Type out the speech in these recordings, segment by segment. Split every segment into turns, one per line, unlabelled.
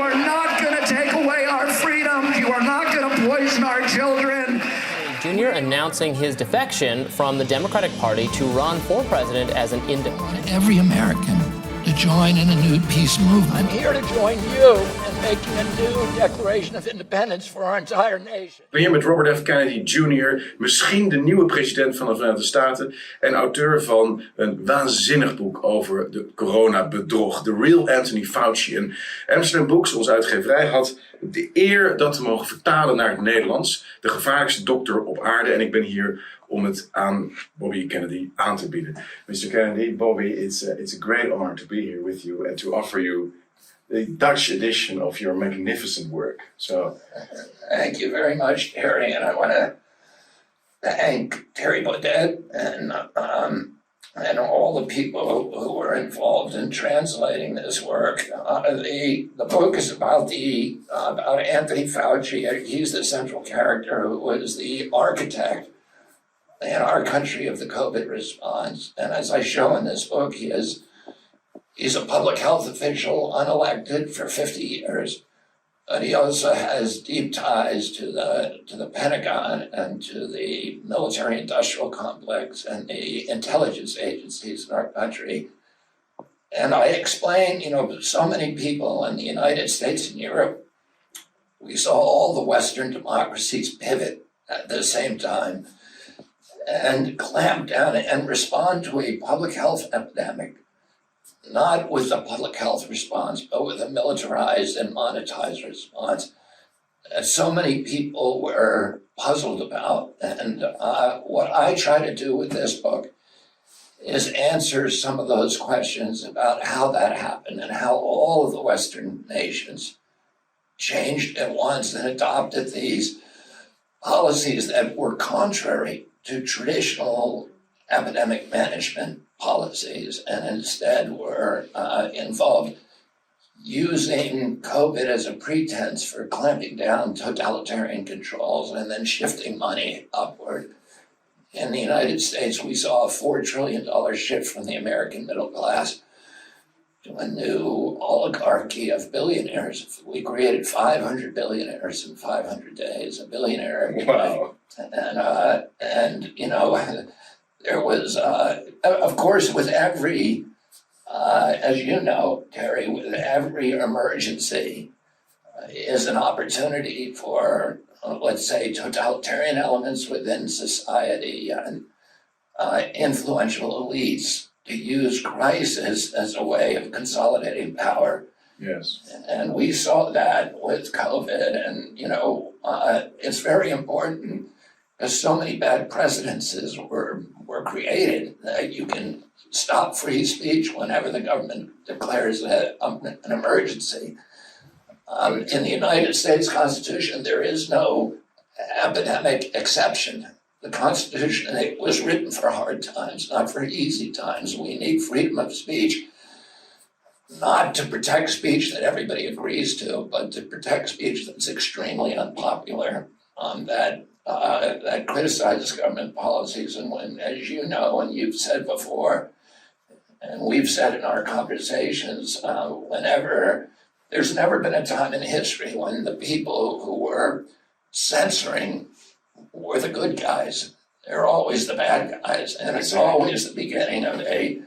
are not going to take away our freedoms. You are not going to poison our children.
Jr. announcing his defection from the Democratic Party to run for president as an independent.
Every American to join in a new peace movement.
I'm here to join you in making a new Declaration of Independence for our entire nation.
Hier met Robert F. Kennedy Jr., misschien de nieuwe president van de Verenigde Staten en auteur van een waanzinnig boek over de coronabedrog. The Real Anthony Fauci. En Amsterdam Books, onze uitgeverij, had de eer dat te mogen vertalen naar het Nederlands. De gevaarlijkste dokter op aarde. En ik ben hier om het aan Bobby Kennedy aan te bieden. Mr. Kennedy, Bobby, it's a great honor to be here with you and to offer you the Dutch edition of your magnificent work. So,
thank you very much, Terry, and I want to thank Thierry Baudet and all the people who were involved in translating this work. The book is about Anthony Fauci. He's the central character who was the architect in our country of the COVID response. And as I show in this book, he's a public health official, unelected for 50 years. But he also has deep ties to the Pentagon and to the military-industrial complex and the intelligence agencies in our country. And I explain, so many people in the United States and Europe, we saw all the Western democracies pivot at the same time and clamp down and respond to a public health epidemic, not with a public health response, but with a militarized and monetized response that so many people were puzzled about. And what I try to do with this book is answer some of those questions about how that happened and how all of the Western nations changed at once and adopted these policies that were contrary to traditional epidemic management policies and instead were involved using COVID as a pretense for clamping down totalitarian controls and then shifting money upward. In the United States, we saw a $4 trillion shift from the American middle class to a new oligarchy of billionaires. We created 500 billionaires in 500 days, a billionaire every day. And there was, of course, with every, as you know, Terry, with every emergency is an opportunity for, let's say, totalitarian elements within society and influential elites to use crisis as a way of consolidating power.
yes.
And we saw that with COVID, and it's very important because so many bad precedences were created that you can stop free speech whenever the government declares an emergency. In the United States Constitution, there is no epidemic exception. The Constitution, it was written for hard times, not for easy times. We need freedom of speech, not to protect speech that everybody agrees to, but to protect speech that's extremely unpopular, that criticizes government policies. And when, as you know, and you've said before, and we've said in our conversations, there's never been a time in history when the people who were censoring were the good guys. They're always the bad guys, and it's always the beginning of a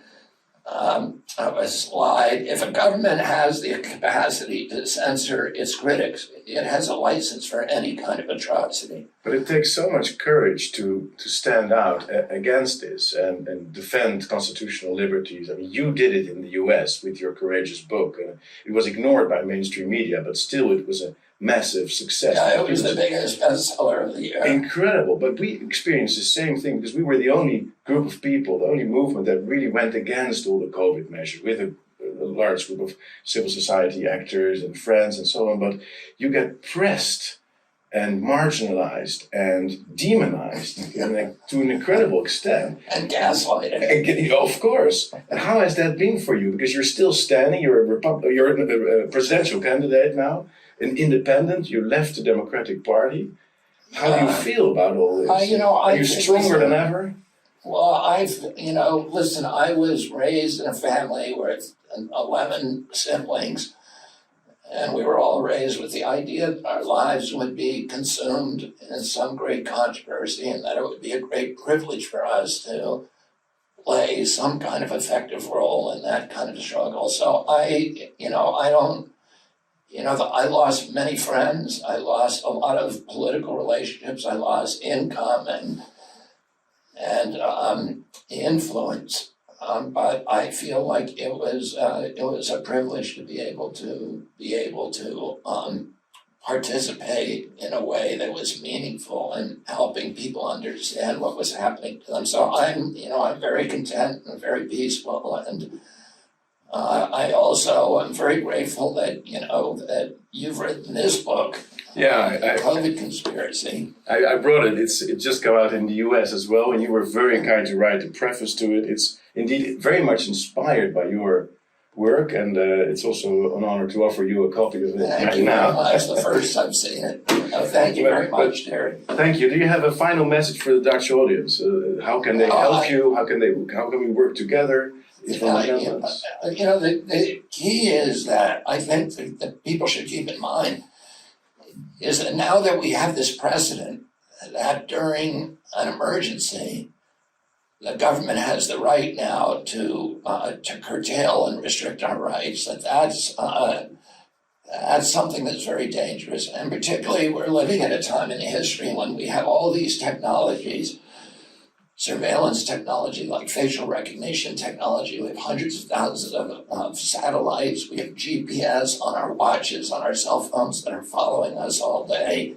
slide. If a government has the capacity to censor its critics, it has a license for any kind of atrocity.
But it takes so much courage to stand out against this and defend constitutional liberties. I mean, you did it in the US with your courageous book. It was ignored by mainstream media, but still it was a massive success.
Yeah, it was the biggest bestseller of the year.
Incredible. But we experienced the same thing because we were the only group of people, the only movement that really went against all the COVID measures with a large group of civil society actors and friends and so on. But you get pressed and marginalized and demonized to an incredible extent.
And gaslighted.
And, of course. And how has that been for you? Because you're still standing, you're a presidential candidate now, an independent, you left the Democratic Party. How do you feel about all this? Are you stronger than ever?
Well, listen, I was raised in a family with 11 siblings, And we were all raised with the idea that our lives would be consumed in some great controversy and that it would be a great privilege for us to play some kind of effective role in that kind of struggle. So I lost many friends. I lost a lot of political relationships. I lost income and influence. But I feel like it was a privilege to be able to participate in a way that was meaningful and helping people understand what was happening to them. So I'm very content and very peaceful, and I also am very grateful that that you've written this book.
Yeah,
The COVID Conspiracy.
I brought it. It just came out in the US as well, and you were very kind to write a preface to it. It's indeed very much inspired by your work, and it's also an honor to offer you a copy of it
Thank you
now.
very much. That's the first I've seen it. Thank you very much, Terry.
Thank you. Do you have a final message for the Dutch audience? How can they help you? How can we work together?
The key is that I think that people should keep in mind is that now that we have this precedent that during an emergency, the government has the right now to curtail and restrict our rights. That's something that's very dangerous. And particularly, we're living at a time in history when we have all these technologies, surveillance technology like facial recognition technology. We have hundreds of thousands of satellites. We have GPS on our watches, on our cell phones that are following us all day.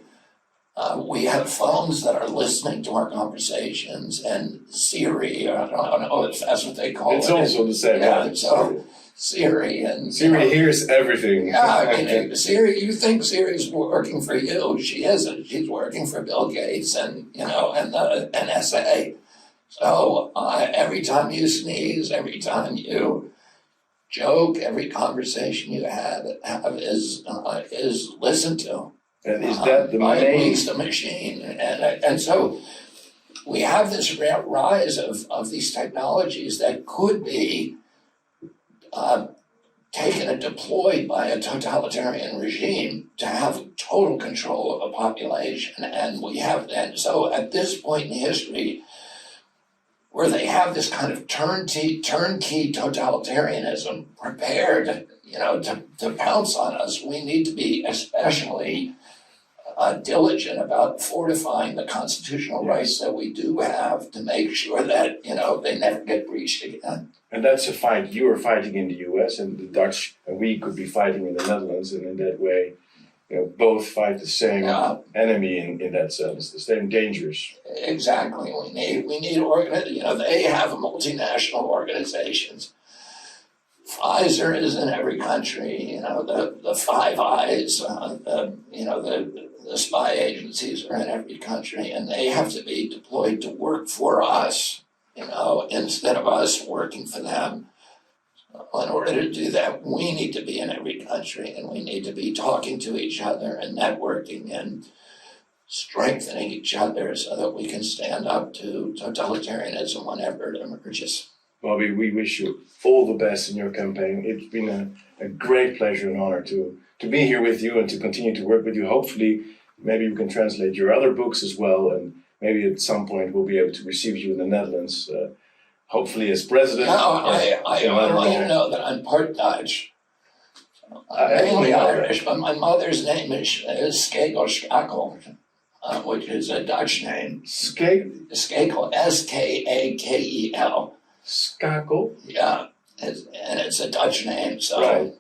We have phones that are listening to our conversations, and Siri, I don't know if that's what they call it.
It's also the same.
Yeah, so Siri and
Siri hears everything.
Yeah, Siri. You think Siri's working for you? She isn't. She's working for Bill Gates and the NSA. So every time you sneeze, every time you joke, every conversation you have is listened to.
And is that the
by at
main?
least a machine, and so we have this rise of these technologies that could be taken and deployed by a totalitarian regime to have total control of a population, and so at this point in history, where they have this kind of turnkey totalitarianism prepared, to pounce on us, we need to be especially diligent about fortifying the constitutional rights that we do have to make sure that, they never get breached again.
And that's a fight you are fighting in the US, and the Dutch, and we could be fighting in the Netherlands, and in that way, both fight the same enemy in that sense, the same dangers.
Exactly. We need they have multinational organizations. Pfizer is in every country, the Five Eyes, the spy agencies are in every country, and they have to be deployed to work for us, instead of us working for them. In order to do that, we need to be in every country, and we need to be talking to each other and networking and strengthening each other so that we can stand up to totalitarianism whenever it emerges.
Bobby, we wish you all the best in your campaign. It's been a great pleasure and honor to be here with you and to continue to work with you. Hopefully, maybe we can translate your other books as well, and maybe at some point we'll be able to receive you in the Netherlands, hopefully as president.
I want you to know that I'm part Dutch. I'm mainly Irish, but my mother's name is Skakel, which is a Dutch name. Skakel, Skakel.
Skakel?
Yeah, and it's a Dutch name, so
right.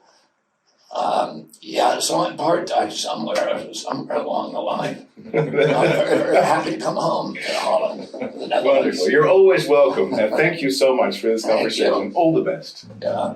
So I'm part Dutch somewhere along the line. I'm very happy to come home to Holland.
Wonderful. You're always welcome, and thank you so much for this conversation.
You.
All the best.
Yeah.